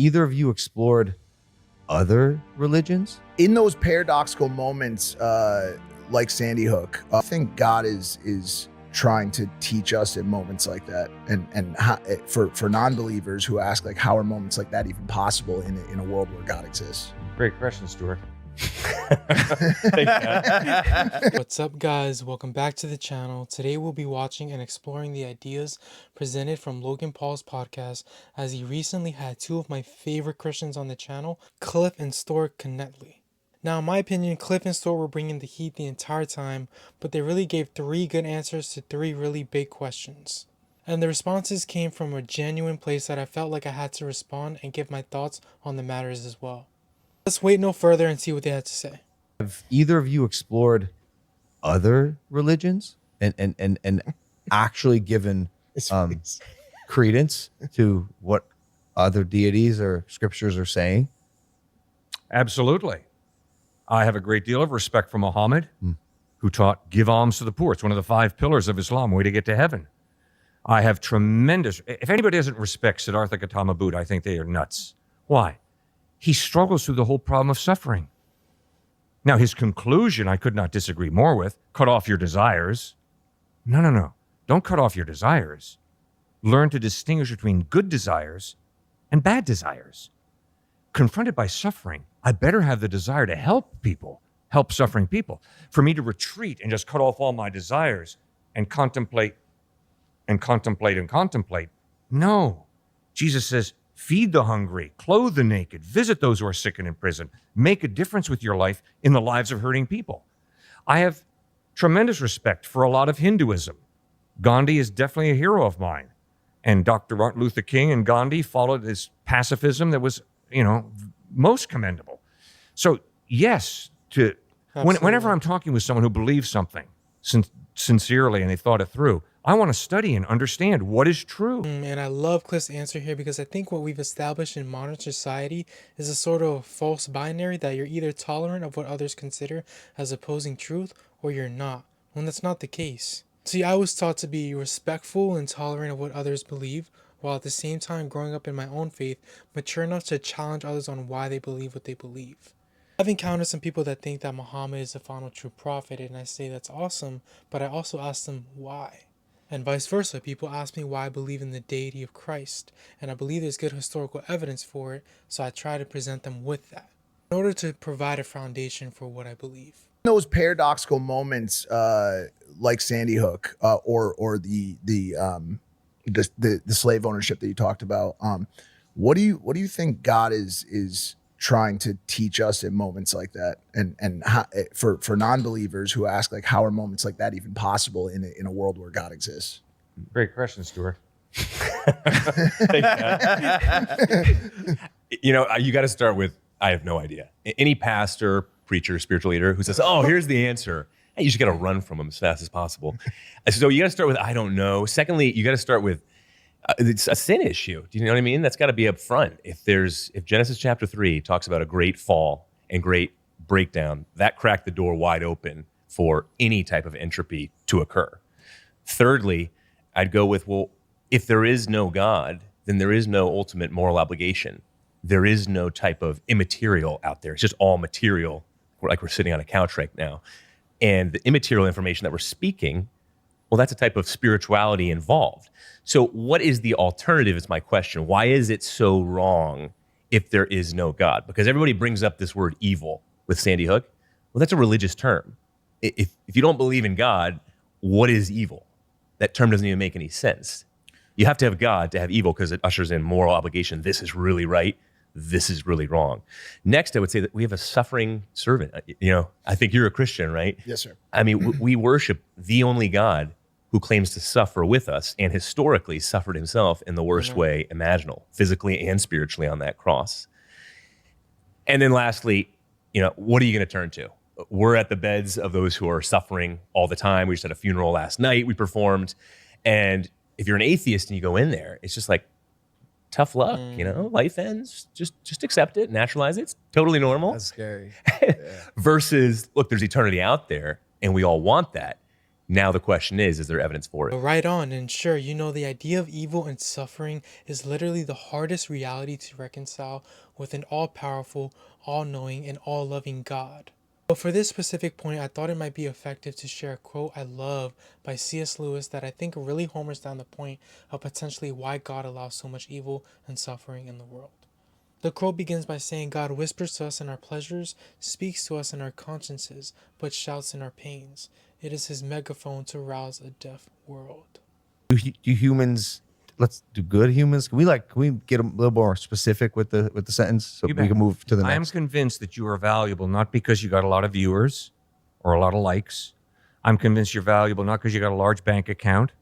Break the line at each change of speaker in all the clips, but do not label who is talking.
Either of you explored other religions?
In those paradoxical moments, like Sandy Hook, I think God is trying to teach us in moments like that, and how, for non-believers who ask, like, how are moments like that even possible in a world where God exists?
Great question, Stuart.
What's up, guys? Welcome back to the channel. Today we'll be watching and exploring the ideas presented from Logan Pauls Podcast, as he recently had two of my favorite Christians on the channel, Cliffe and Stuart Knechtle. Now, in my opinion, Cliffe and Stuart were bringing the heat the entire time, but they really gave three good answers to three really big questions. And the responses came from a genuine place that I felt like I had to respond and give my thoughts on the matters as well. Let's wait no further and see what they had to say.
Have either of you explored other religions and actually given credence to what other deities or scriptures are saying?
Absolutely. I have a great deal of respect for Muhammad, who taught give alms to the poor. It's one of the 5 pillars of Islam, way to get to heaven. I have tremendous, if anybody doesn't respect Siddhartha Gautama Buddha, I think they are nuts. Why? He struggles through the whole problem of suffering. Now, his conclusion, I could not disagree more with: cut off your desires. No. Don't cut off your desires. Learn to distinguish between good desires and bad desires. Confronted by suffering, I better have the desire to help people, help suffering people. For me to retreat and just cut off all my desires and contemplate, no. Jesus says, feed the hungry, clothe the naked, visit those who are sick and in prison, make a difference with your life in the lives of hurting people. I have tremendous respect for a lot of Hinduism. Gandhi is definitely a hero of mine. And Dr. Martin Luther King and Gandhi followed this pacifism that was, most commendable. So yes, whenever I'm talking with someone who believes something sincerely and they thought it through, I want to study and understand what is true.
And I love Cliff's answer here, because I think what we've established in modern society is a sort of false binary that you're either tolerant of what others consider as opposing truth, or you're not, when that's not the case. See, I was taught to be respectful and tolerant of what others believe, while at the same time growing up in my own faith, mature enough to challenge others on why they believe what they believe. I've encountered some people that think that Muhammad is the final true prophet, and I say that's awesome, but I also ask them why. And vice versa, people ask me why I believe in the deity of Christ, and I believe there's good historical evidence for it, so I try to present them with that, in order to provide a foundation for what I believe.
Those paradoxical moments, like Sandy Hook, or the slave ownership that you talked about, what do you think God is trying to teach us in moments like that, and how, for non-believers who ask, like, how are moments like that even possible in a world where God exists?
Great question, Stuart.
You got to start with, I have no idea. Any pastor, preacher, spiritual leader who says, oh, here's the answer, hey, you just got to run from them as fast as possible. So you got to start with, I don't know. Secondly, you got to start with, it's a sin issue. Do you know what I mean? That's got to be up front. If Genesis chapter 3 talks about a great fall and great breakdown, that cracked the door wide open for any type of entropy to occur. Thirdly, I'd go with, well, if there is no God, then there is no ultimate moral obligation. There is no type of immaterial out there. It's just all material, like we're sitting on a couch right now. And the immaterial information that we're speaking, well, that's a type of spirituality involved. So what is the alternative is my question. Why is it so wrong if there is no God? Because everybody brings up this word evil with Sandy Hook. Well, that's a religious term. If you don't believe in God, what is evil? That term doesn't even make any sense. You have to have God to have evil, because it ushers in moral obligation. This is really right. This is really wrong. Next, I would say that we have a suffering servant. I think you're a Christian, right?
Yes, sir.
I mean, we worship the only God who claims to suffer with us, and historically suffered himself in the worst way imaginable, physically and spiritually, on that cross. And then lastly, what are you going to turn to? We're at the beds of those who are suffering all the time. We just had a funeral last night we performed. And if you're an atheist and you go in there, it's just like, tough luck, life ends, just accept it, naturalize it. It's totally normal.
That's scary.
Versus, look, there's eternity out there and we all want that. Now the question is there evidence for it?
Right on, and sure, the idea of evil and suffering is literally the hardest reality to reconcile with an all-powerful, all-knowing, and all-loving God. But for this specific point, I thought it might be effective to share a quote I love by C.S. Lewis that I think really homers down the point of potentially why God allows so much evil and suffering in the world. The quote begins by saying, "God whispers to us in our pleasures, speaks to us in our consciences, but shouts in our pains. It is his megaphone to rouse a deaf world."
Do humans? Let's do good humans. Can we get a little more specific with the sentence so
You
we
bet.
can move to the
I am
next?
convinced that you are valuable not because you got a lot of viewers or a lot of likes. I'm convinced you're valuable not because you got a large bank account.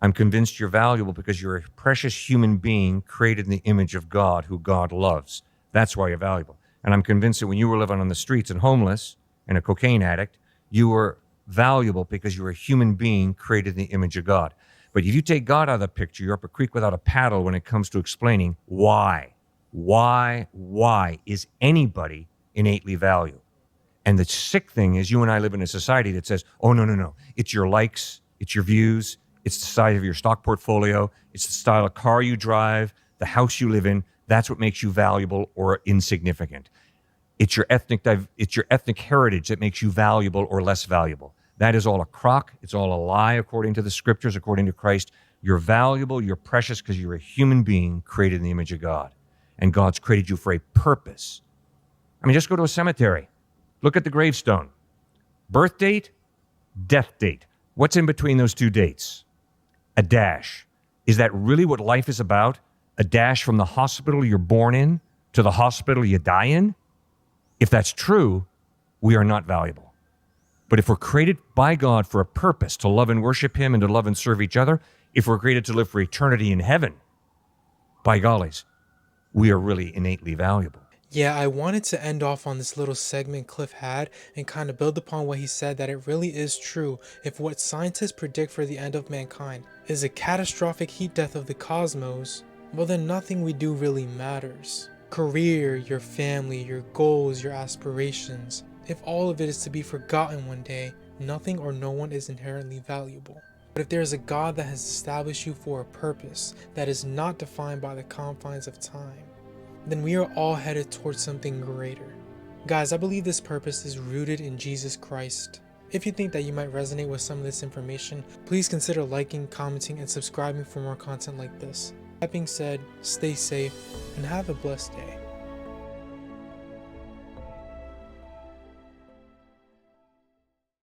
I'm convinced you're valuable because you're a precious human being created in the image of God, who God loves. That's why you're valuable. And I'm convinced that when you were living on the streets and homeless and a cocaine addict, you were valuable because you were a human being created in the image of God. But if you take God out of the picture, you're up a creek without a paddle when it comes to explaining why is anybody innately valuable? And the sick thing is you and I live in a society that says, oh, no. It's your likes, it's your views, it's the size of your stock portfolio, it's the style of car you drive, the house you live in. That's what makes you valuable or insignificant. It's your ethnic heritage that makes you valuable or less valuable. That is all a crock. It's all a lie according to the scriptures, according to Christ. You're valuable, you're precious because you're a human being created in the image of God. And God's created you for a purpose. I mean, just go to a cemetery. Look at the gravestone. Birth date, death date. What's in between those two dates? A dash. Is that really what life is about? A dash from the hospital you're born in to the hospital you die in? If that's true, we are not valuable. But if we're created by God for a purpose, to love and worship him and to love and serve each other, if we're created to live for eternity in heaven, by gollies, we are really innately valuable.
Yeah, I wanted to end off on this little segment Cliff had and kind of build upon what he said, that it really is true. If what scientists predict for the end of mankind is a catastrophic heat death of the cosmos, well then nothing we do really matters. Career, your family, your goals, your aspirations. If all of it is to be forgotten one day, nothing or no one is inherently valuable. But if there is a God that has established you for a purpose that is not defined by the confines of time, then we are all headed towards something greater. Guys, I believe this purpose is rooted in Jesus Christ. If you think that you might resonate with some of this information, please consider liking, commenting, and subscribing for more content like this. That being said, stay safe and have a blessed day.